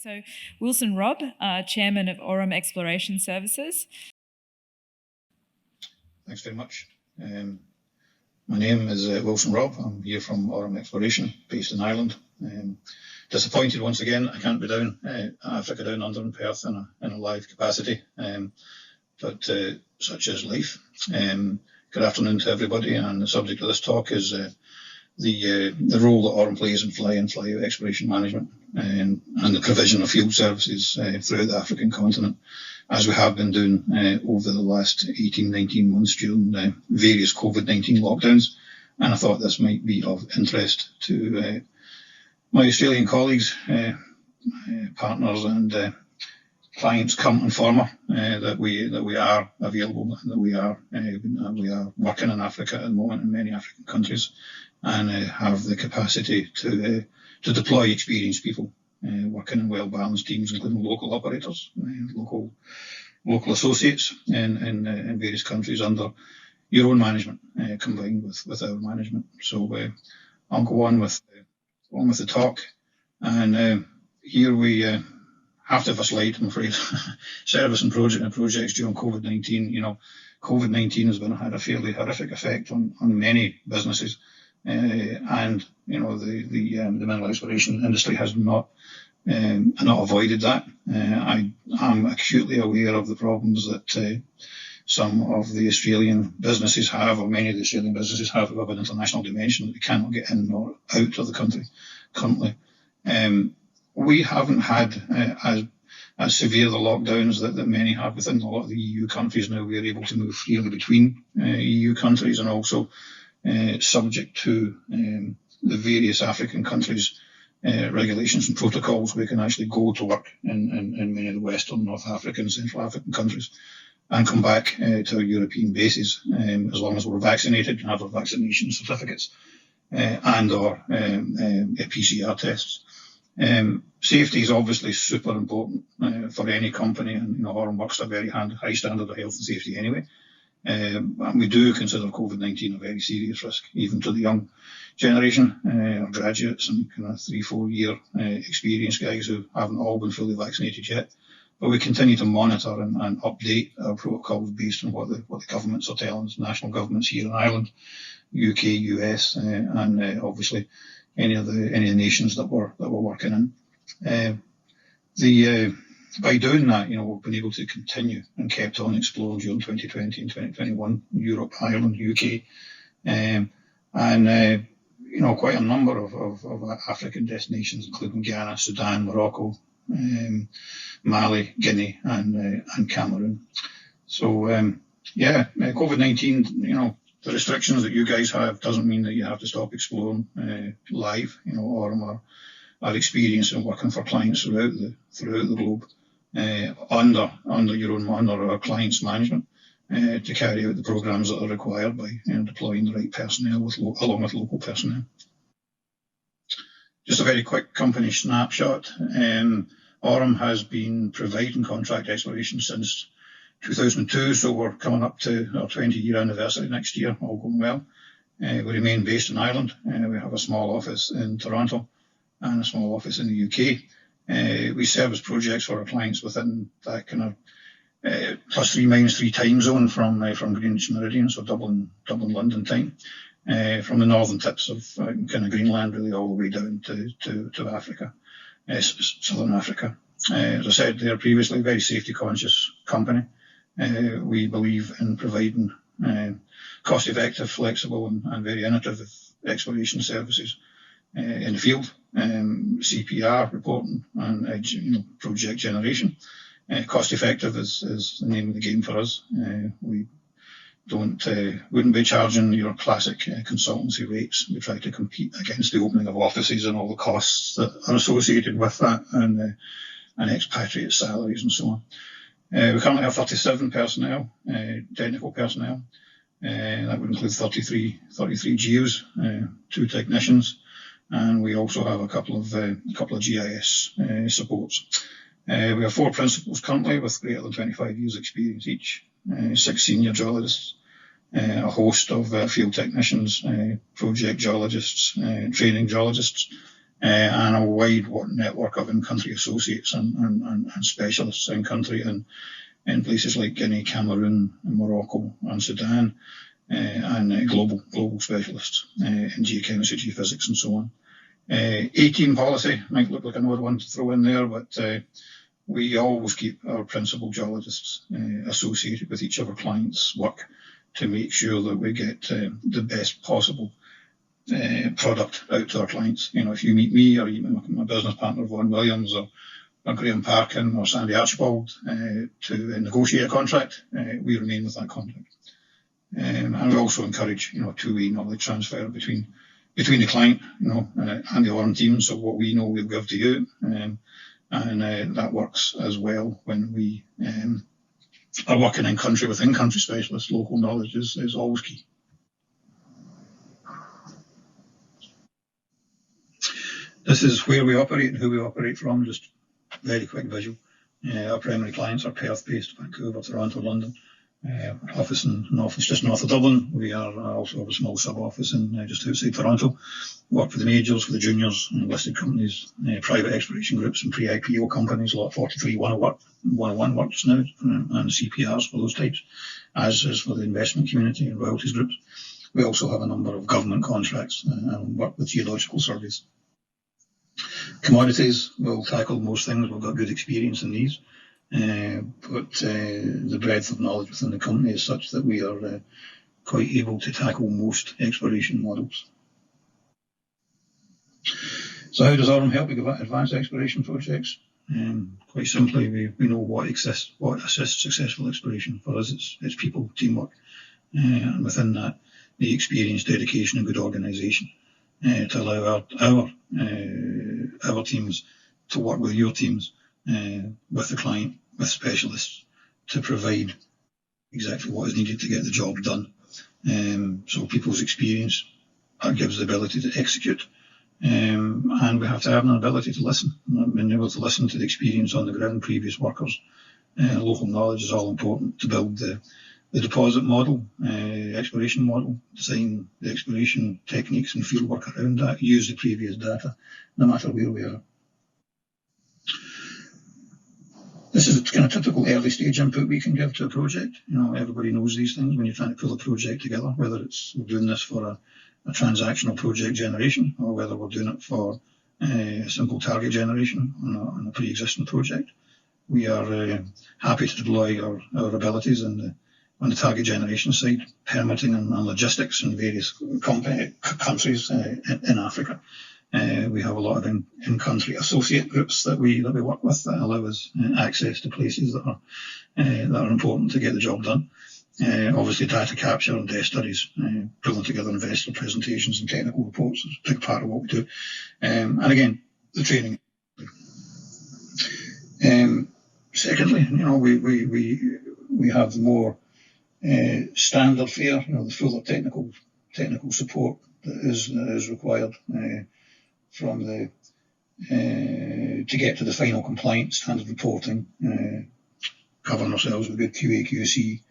So Wilson Robb, Chairman of Aurum Exploration Services. Thanks very much. My name is Wilson Robb. I'm here from Aurum Exploration, based in Ireland. Disappointed once again I can't be down Africa down under in Perth in a live capacity, but such is life. Good afternoon to everybody, and the subject of this talk is the role that Aurum plays in fly-in, fly-out exploration management and the provision of field services throughout the African continent, as we have been doing over the last 18, 19 months during various COVID-19 lockdowns. And I thought this might be of interest to my Australian colleagues, partners and clients, current and former, that we are available and that we are working in Africa at the moment in many African countries, and have the capacity to deploy experienced people working in well-balanced teams, including local operators, local associates in various countries under your own management, combined with our management. So I'll go on with the talk, and here we have to have a slide, I'm afraid. Service and projects during COVID-19. You know, COVID-19 has had a fairly horrific effect on many businesses. And you know, the mineral exploration industry has not avoided that. I am acutely aware of the problems that some of the Australian businesses have, or many of the Australian businesses have, of an international dimension, that they cannot get in or out of the country currently. We haven't had as severe the lockdowns that many have within a lot of the EU countries. Now we are able to move freely between EU countries, and also subject to the various African countries' regulations and protocols, we can actually go to work in many of the Western, North African, Central African countries and come back to our European bases, as long as we're vaccinated and have our vaccination certificates and or PCR tests. Safety is obviously super important for any company, and you know, Aurum works at a very high standard of health and safety anyway. And we do consider COVID-19 a very serious risk, even to the young generation, or graduates and kind of 3-4 year experienced guys who haven't all been fully vaccinated yet. But we continue to monitor and update our protocols based on what the governments are telling us, national governments here in Ireland, UK, US, and obviously any of the nations that we're working in. By doing that, you know, we've been able to continue and kept on exploring during 2020 and 2021, Europe, Ireland, UK, and you know, quite a number of African destinations, including Ghana, Sudan, Morocco, Mali, Guinea, and Cameroon. So yeah, COVID-19, you know, the restrictions that you guys have doesn't mean that you have to stop exploring live. You know, Aurum are experienced in working for clients throughout the globe, under our clients' management, to carry out the programs that are required by deploying the right personnel along with local personnel. Just a very quick company snapshot. Aurum has been providing contract exploration since 2002, so we're coming up to our 20-year anniversary next year, all going well. We remain based in Ireland. We have a small office in Toronto and a small office in the UK. We service projects for our clients within that kind of +3 - 3 time zone from Greenwich Meridian, so Dublin London time, from the northern tips of kind of Greenland really all the way down to Africa, southern Africa. As I said there previously, very safety conscious company. We believe in providing cost-effective, flexible and very innovative exploration services in the field, CPR reporting and project generation. Cost-effective is the name of the game for us. We wouldn't be charging your classic consultancy rates. We try to compete against the opening of offices and all the costs that are associated with that, and expatriate salaries and so on. We currently have 37 personnel, technical personnel. That would include 33 GEOs, 2 technicians, and we also have a couple of GIS supports. We have 4 principals currently with greater than 25 years experience each, 6 senior geologists, a host of field technicians, project geologists, training geologists, and a wide network of in-country associates and specialists in-country in places like Guinea, Cameroon, Morocco and Sudan, and global specialists in geochemistry, geophysics and so on. 18 policy might look like another one to throw in there, but we always keep our principal geologists associated with each of our clients' work to make sure that we get the best possible product out to our clients. You know, if you meet me or even my business partner Vaughan Williams or Graham Parkin or Sandy Archibald to negotiate a contract, we remain with that contract. And we also encourage, you know, two-way knowledge transfer between the client, you know, and the Aurum team. So what we know we'll give to you, and that works as well when we are working in country with in-country specialists. Local knowledge is always key. This is where we operate and who we operate from. Just very quick visual. Our primary clients are Perth-based, Vancouver, Toronto, London. Office just north of Dublin. We are also have a small sub-office in just outside Toronto. Work for the majors, for the juniors, listed companies, private exploration groups and pre-IPO companies, Lot 43, 101 works now, and CPRs for those types, as is for the investment community and royalties groups. We also have a number of government contracts and work with geological surveys. Commodities, we'll tackle most things. We've got good experience in these. But the breadth of knowledge within the company is such that we are quite able to tackle most exploration models. So how does Aurum help advance exploration projects? Quite simply, we know what assists successful exploration. For us, it's people, teamwork, and within that, the experience, dedication and good organisation to allow our teams to work with your teams, with the client, with specialists, to provide exactly what is needed to get the job done. So people's experience gives the ability to execute, and we have to have an ability to listen, being able to listen to the experience on the ground, previous workers. Local knowledge is all important to build the deposit model, exploration model, design the exploration techniques and field work around that, use the previous data, no matter where we are. This is a kind of typical early stage input we can give to a project. You know, everybody knows these things when you're trying to pull a project together, whether it's we're doing this for a transactional project generation or whether we're doing it for simple target generation on a pre-existing project. We are happy to deploy our abilities on the target generation side, permitting and logistics in various countries in Africa. We have a lot of in-country associate groups that we work with that allow us access to places that are important to get the job done. Obviously, data capture and desk studies, pulling together investor presentations and technical reports is a big part of what we do. And again, the training. Secondly, you know, we have more standard fare, you know, the full technical support that is required from to get to the final compliance standard reporting, covering ourselves with good QAQC,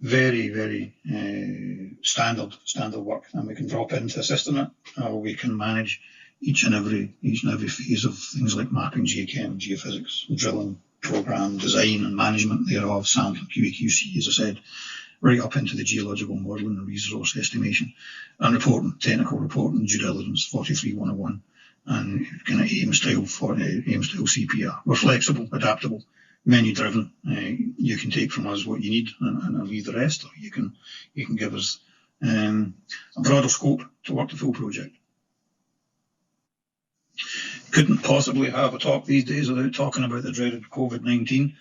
very, very standard work, and we can drop into a system or we can manage each and every phase of things like mapping, geochem, geophysics, the drilling program, design and management thereof, sampling, QAQC, as I said, right up into the geological modelling and resource estimation, and reporting, technical reporting, due diligence, 43-101, and kind of aim style CPR. We're flexible, adaptable, menu driven. You can take from us what you need and leave the rest, or you can give us a broader scope to work the full project. Couldn't possibly have a talk these days without talking about the dreaded COVID-19.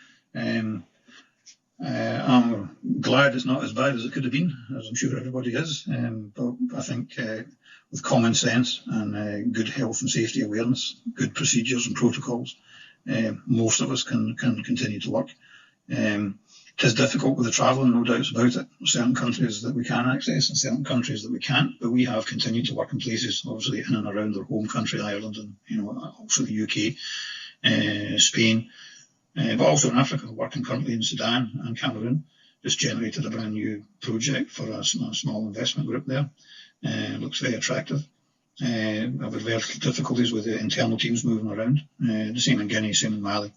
I'm glad it's not as bad as it could have been, as I'm sure everybody is, but I think with common sense and good health and safety awareness, good procedures and protocols, most of us can continue to work. It is difficult with the travelling, no doubts about it. Certain countries that we can access and certain countries that we can't, but we have continued to work in places, obviously in and around our home country, Ireland, and also the UK, Spain, but also in Africa, working currently in Sudan and Cameroon. Just generated a brand new project for a small investment group there. Looks very attractive. I've had very difficulties with the internal teams moving around. The same in Guinea, same in Mali,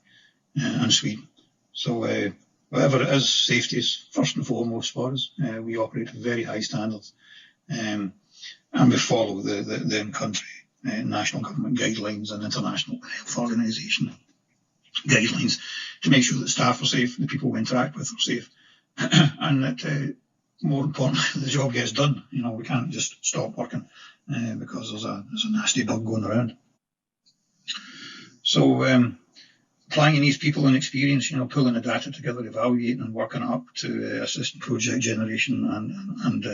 and Sweden. So whatever it is, safety is first and foremost for us. We operate at very high standards, and we follow the in-country national government guidelines and international health organisation guidelines to make sure that staff are safe, the people we interact with are safe, and that more importantly, the job gets done. We can't just stop working because there's a nasty bug going around. So applying these people and experience, pulling the data together, evaluating and working up to assist project generation and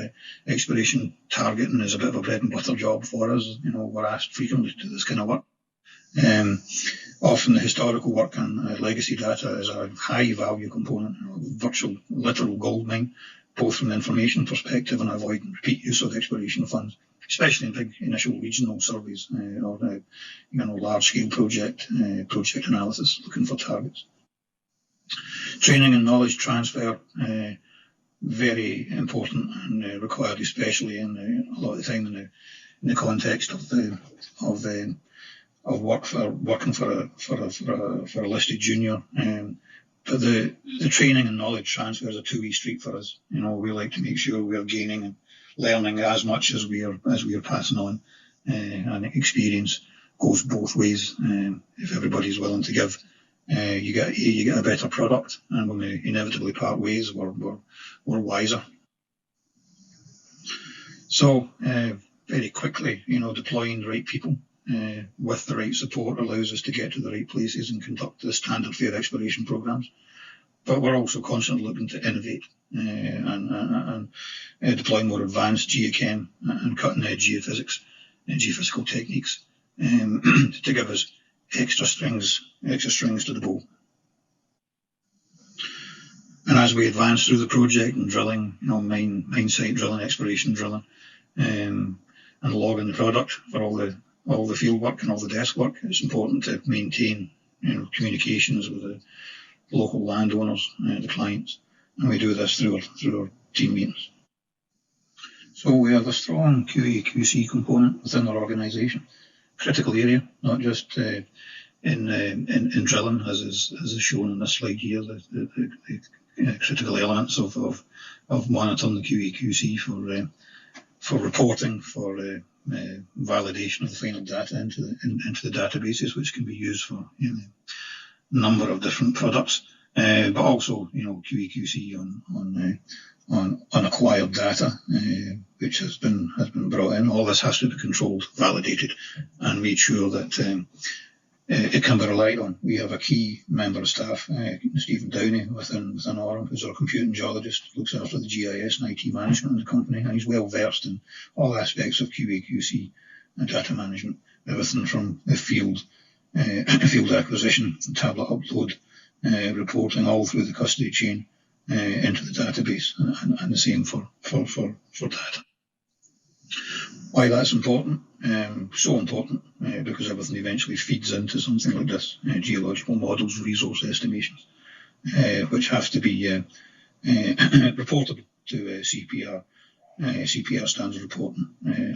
exploration targeting is a bit of a bread and butter job for us. We're asked frequently to do this kind of work. Often the historical work and legacy data is a high value component, virtual, literal gold mine, both from the information perspective and avoiding repeat use of exploration funds, especially in big initial regional surveys or large scale project analysis looking for targets. Training and knowledge transfer, very important and required, especially in a lot of the time in the context of working for a listed junior. But the training and knowledge transfer is a two-way street for us. We like to make sure we're gaining and learning as much as we are passing on, and experience goes both ways. If everybody's willing to give, you get a better product, and when we inevitably part ways, we're wiser. So very quickly, deploying the right people with the right support allows us to get to the right places and conduct the standard fare exploration programs. But we're also constantly looking to innovate and deploy more advanced geochem and cutting-edge geophysics and geophysical techniques to give us extra strings to the bow. And as we advance through the project and drilling, mine site drilling, exploration drilling, and logging the product for all the field work and all the desk work, it's important to maintain communications with the local landowners, the clients, and we do this through our team meetings. So we have a strong QAQC component within our organisation, critical area, not just in drilling, as is shown in this slide here, the critical elements of monitoring the QAQC for reporting, for validation of the final data into the databases, which can be used for a number of different products, but also QAQC on unacquired data, which has been brought in. All this has to be controlled, validated, and made sure that it can be relied on. We have a key member of staff, Stephen Downey, within Aurum, who's our computing geologist, looks after the GIS and IT management of the company, and he's well versed in all aspects of QAQC and data management, everything from the field acquisition, tablet upload, reporting all through the custody chain into the database, and the same for data. Why that's important? So important because everything eventually feeds into something like this, geological models, resource estimations, which have to be reported to CPR. CPR standard reporting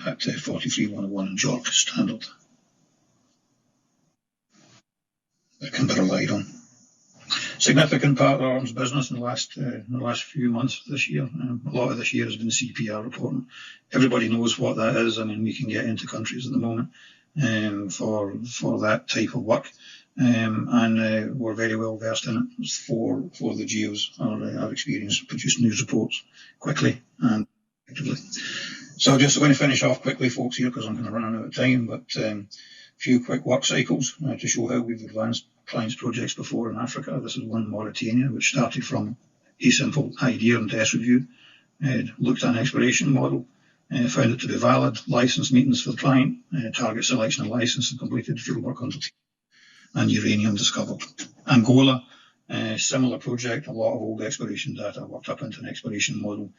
at 43101 and JORC standard. That can be relied on. Significant part of Aurum's business in the last few months this year. A lot of this year has been CPR reporting. Everybody knows what that is. I mean, we can get into countries at the moment for that type of work, and we're very well versed in it. For the geos, our experience produce news reports quickly and effectively. So I'm going to finish off quickly, folks, here because I'm kind of running out of time. But a few quick work cycles to show how we've advanced clients' projects before in Africa. This is one in Mauritania, which started from a simple idea and test review. Looked at an exploration model, found it to be valid, license meetings for the client, target selection and license, and completed fieldwork undertaking, and uranium discovered. Angola, similar project, a lot of old exploration data worked up into an exploration model,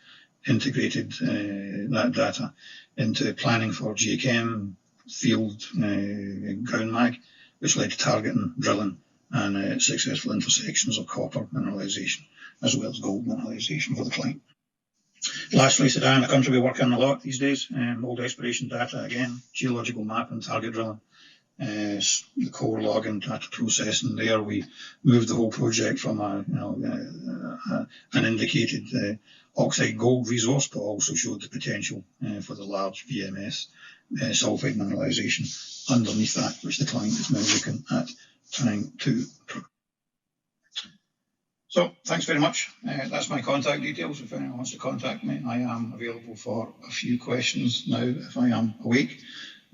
integrated that data into planning for geochem, field, ground mag, which led to targeting, drilling, and successful intersections of copper mineralisation, as well as gold mineralisation for the client. Lastly, Sudan, a country we work in a lot these days. Old exploration data again, geological mapping, target drilling, the core logging, data processing. There we moved the whole project from an indicated oxide gold resource, but also showed the potential for the large VMS sulfide mineralisation underneath that, which the client is now looking at trying to. So thanks very much. That's my contact details. If anyone wants to contact me, I am available for a few questions now if I am awake,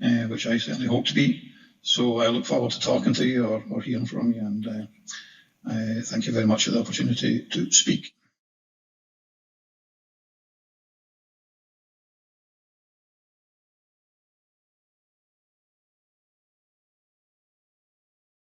which I certainly hope to be. So I look forward to talking to you or hearing from you, and thank you very much for the opportunity to speak.